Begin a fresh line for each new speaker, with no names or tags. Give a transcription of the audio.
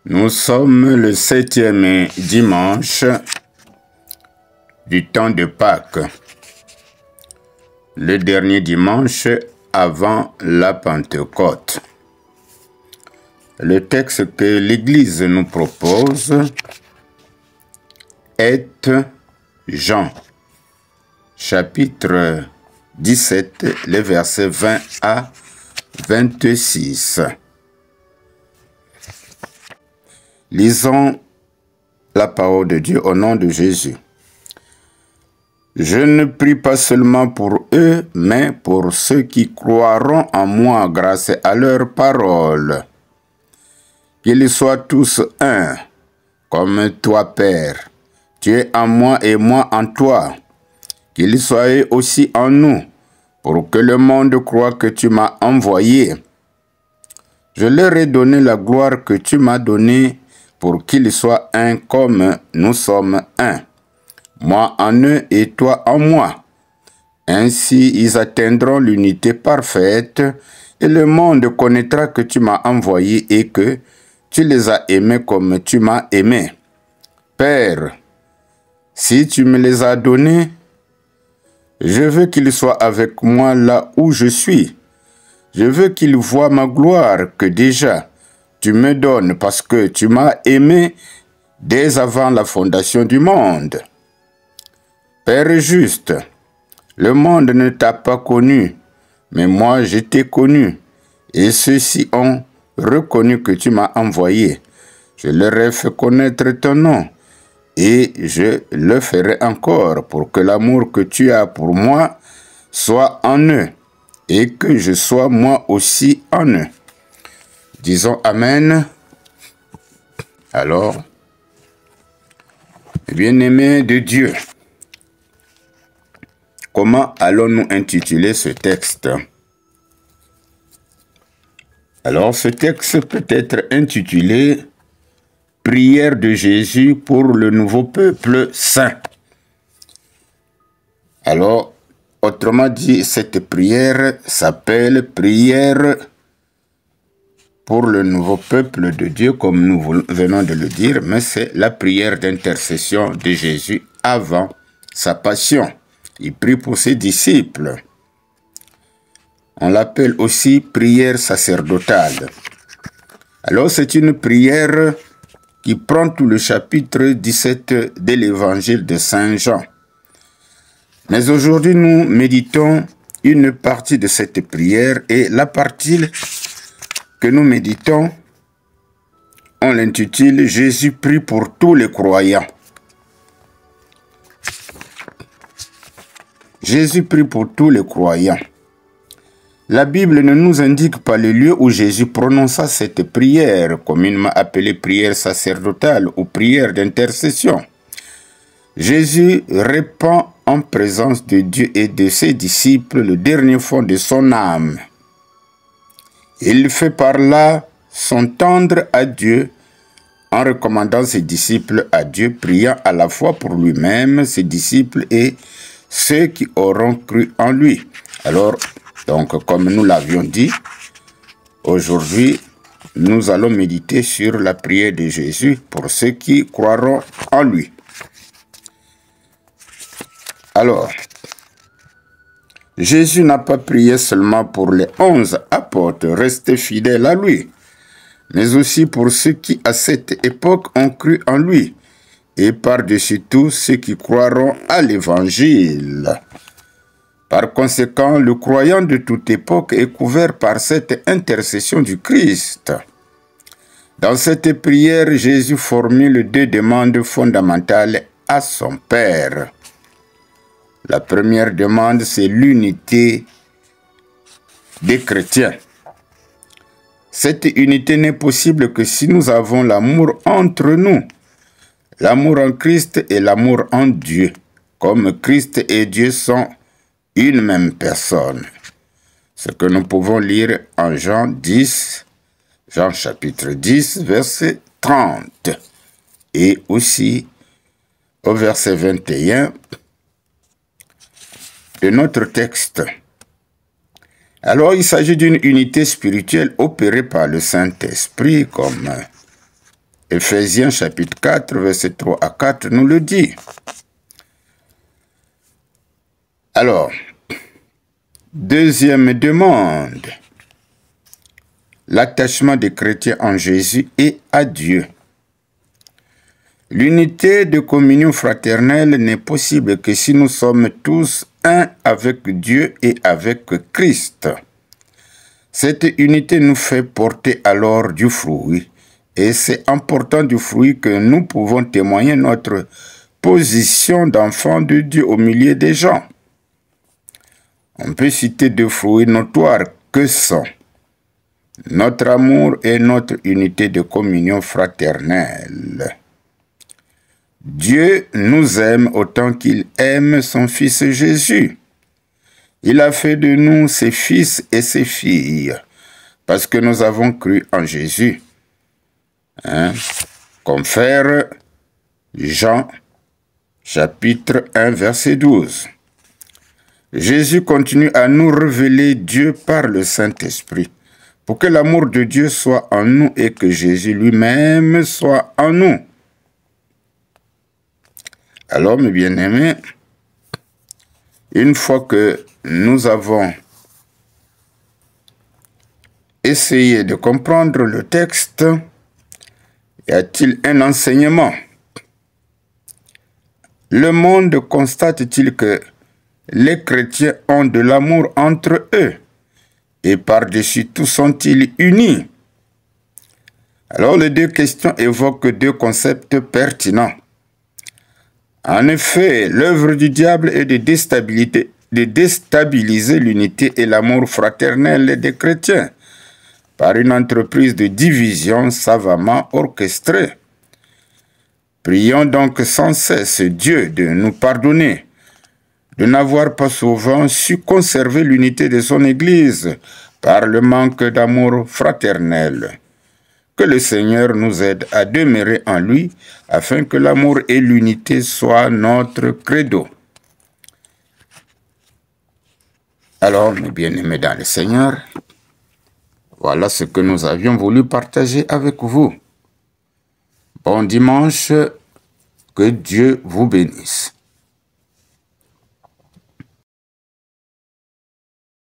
Nous sommes le 7e dimanche du temps de Pâques, le dernier dimanche avant la Pentecôte. Le texte que l'Église nous propose est Jean, chapitre 17, les versets 20 à 26. Lisons la parole de Dieu au nom de Jésus. Je ne prie pas seulement pour eux, mais pour ceux qui croiront en moi grâce à leur parole. Qu'ils soient tous un, comme toi, Père. Tu es en moi et moi en toi. Qu'ils soient aussi en nous, pour que le monde croie que tu m'as envoyé. Je leur ai donné la gloire que tu m'as donnée, pour qu'ils soient un comme nous sommes un. Moi en eux et toi en moi. Ainsi ils atteindront l'unité parfaite, et le monde connaîtra que tu m'as envoyé et que tu les as aimés comme tu m'as aimé. Père, si tu me les as donnés, je veux qu'ils soient avec moi là où je suis. Je veux qu'ils voient ma gloire que déjà tu me donnes parce que tu m'as aimé dès avant la fondation du monde. Père juste, le monde ne t'a pas connu, mais moi je t'ai connu, et ceux-ci ont reconnu que tu m'as envoyé. Je leur ai fait connaître ton nom, et je le ferai encore pour que l'amour que tu as pour moi soit en eux, et que je sois moi aussi en eux. Disons Amen. Alors, bien-aimés de Dieu, comment allons-nous intituler ce texte? Alors, ce texte peut être intitulé « Prière de Jésus pour le nouveau peuple saint ». Alors, autrement dit, cette prière s'appelle « Prière pour le nouveau peuple de Dieu », comme nous venons de le dire, mais c'est la prière d'intercession de Jésus avant sa passion. Il prie pour ses disciples. On l'appelle aussi prière sacerdotale. Alors c'est une prière qui prend tout le chapitre 17 de l'évangile de Saint Jean. Mais aujourd'hui nous méditons une partie de cette prière et la partie que nous méditons, on l'intitule « Jésus prie pour tous les croyants ». Jésus prie pour tous les croyants. La Bible ne nous indique pas le lieu où Jésus prononça cette prière, communément appelée prière sacerdotale ou prière d'intercession. Jésus répand en présence de Dieu et de ses disciples le dernier fond de son âme. Il fait par là s'entendre à Dieu en recommandant ses disciples à Dieu, priant à la fois pour lui-même, ses disciples et ceux qui auront cru en lui. Alors, donc, comme nous l'avions dit, aujourd'hui, nous allons méditer sur la prière de Jésus pour ceux qui croiront en lui. Alors, Jésus n'a pas prié seulement pour les 11 apôtres restés fidèles à lui, mais aussi pour ceux qui, à cette époque, ont cru en lui, et par-dessus tout ceux qui croiront à l'Évangile. Par conséquent, le croyant de toute époque est couvert par cette intercession du Christ. Dans cette prière, Jésus formule deux demandes fondamentales à son Père. La première demande, c'est l'unité des chrétiens. Cette unité n'est possible que si nous avons l'amour entre nous, l'amour en Christ et l'amour en Dieu, comme Christ et Dieu sont une même personne. Ce que nous pouvons lire en Jean chapitre 10, verset 30, et aussi au verset 21 de notre texte. Alors, il s'agit d'une unité spirituelle opérée par le Saint-Esprit, comme Éphésiens chapitre 4, versets 3 à 4 nous le dit. Alors, deuxième demande, l'attachement des chrétiens en Jésus et à Dieu. L'unité de communion fraternelle n'est possible que si nous sommes tous un avec Dieu et avec Christ. Cette unité nous fait porter alors du fruit, et c'est en portant du fruit que nous pouvons témoigner notre position d'enfant de Dieu au milieu des gens. On peut citer deux fruits notoires que sont notre amour et notre unité de communion fraternelle. Dieu nous aime autant qu'il aime son Fils Jésus. Il a fait de nous ses fils et ses filles, parce que nous avons cru en Jésus. Confère Jean, chapitre 1, verset 12. Jésus continue à nous révéler Dieu par le Saint-Esprit, pour que l'amour de Dieu soit en nous et que Jésus lui-même soit en nous. Alors, mes bien-aimés, une fois que nous avons essayé de comprendre le texte, y a-t-il un enseignement? Le monde constate-t-il que les chrétiens ont de l'amour entre eux et par-dessus tout sont-ils unis? Alors, les deux questions évoquent deux concepts pertinents. En effet, l'œuvre du diable est de déstabiliser l'unité et l'amour fraternel des chrétiens par une entreprise de division savamment orchestrée. Prions donc sans cesse Dieu de nous pardonner, de n'avoir pas souvent su conserver l'unité de son Église par le manque d'amour fraternel. Que le Seigneur nous aide à demeurer en lui, afin que l'amour et l'unité soient notre credo. Alors, mes bien-aimés dans le Seigneur, voilà ce que nous avions voulu partager avec vous. Bon dimanche, que Dieu vous bénisse.